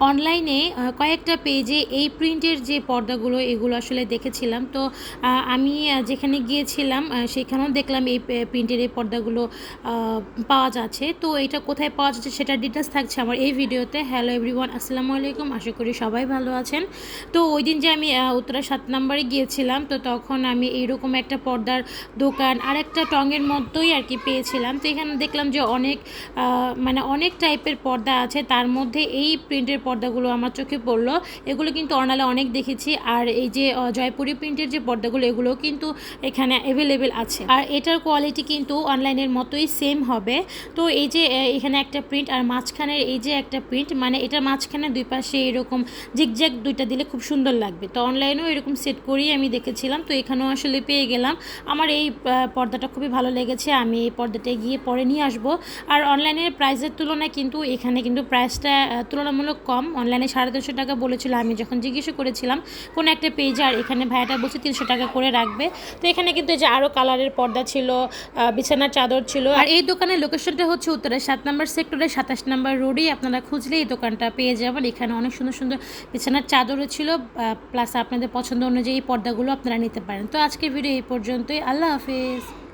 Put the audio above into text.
অনলাইনে কয়েকটা পেজে এই প্রিন্টের যে পর্দাগুলো এগুলো আসলে দেখেছিলাম। তো আমি যেখানে গিয়েছিলাম সেখানেও দেখলাম এই প্রিন্টের এই পর্দাগুলো পাওয়া যাচ্ছে। তো এটা কোথায় পাওয়া যাচ্ছে সেটার ডিটেলস থাকছে আমার এই ভিডিওতে। হ্যালো এভরিওয়ান, আসসালামু আলাইকুম, আশা করি সবাই ভালো আছেন। তো ওই দিন যে আমি উত্তরা 7 নম্বরে গিয়েছিলাম, তো তখন আমি এইরকম একটা পর্দার দোকান আর একটা টঙের মধ্যেই আর কি পেয়েছিলাম। তো এখানে দেখলাম যে অনেক টাইপের পর্দা আছে, তার মধ্যে এই প্রিন্টের পর্দাগুলো আমার চোখে পড়লো। এগুলো কিন্তু অনলাইনে অনেক দেখেছি, আর এই যে জয়পুরি প্রিন্টের যে পর্দাগুলো এগুলোও কিন্তু এখানে অ্যাভেলেবেল আছে, আর এটার কোয়ালিটি কিন্তু অনলাইনের মতোই সেম হবে। তো এই যে এখানে একটা প্রিন্ট আর মাঝখানের এই যে একটা প্রিন্ট, মানে এটার মাঝখানে দুই পাশে এরকম জিগজ্যাগ দুইটা দিলে খুব সুন্দর লাগবে। তো অনলাইনেও এরকম সেট করেই আমি দেখেছিলাম, তো এখানেও আসলে পেয়ে গেলাম। আমার এই পর্দাটা খুবই ভালো লেগেছে, আমি এই পর্দাটা গিয়ে পরে নিয়ে আসবো। আর অনলাইনের প্রাইসের তুলনায় কিন্তু এখানে কিন্তু প্রাইসটা তুলনামূলক কম। অনলাইনে 350 টাকা বলেছিল আমি যখন জিজ্ঞেস করেছিলাম কোনো একটা পেজে, আর এখানে ভাইয়াটা বলছে 300 টাকা করে রাখবে। তো এখানে কিন্তু এই যে আরও কালারের পর্দা ছিল, বিছানার চাদর ছিল। আর এই দোকানের লোকেশনটা হচ্ছে উত্তরের 7 নম্বর সেক্টরে 27 নম্বর রোডেই। আপনারা খুঁজলে এই দোকানটা পেয়ে যাবেন। এখানে অনেক সুন্দর সুন্দর বিছানার চাদরও ছিল, প্লাস আপনাদের পছন্দ অনুযায়ী পর্দাগুলো আপনারা নিতে পারেন। তো আজকের ভিডিও এই পর্যন্তই। আল্লাহ হাফেজ।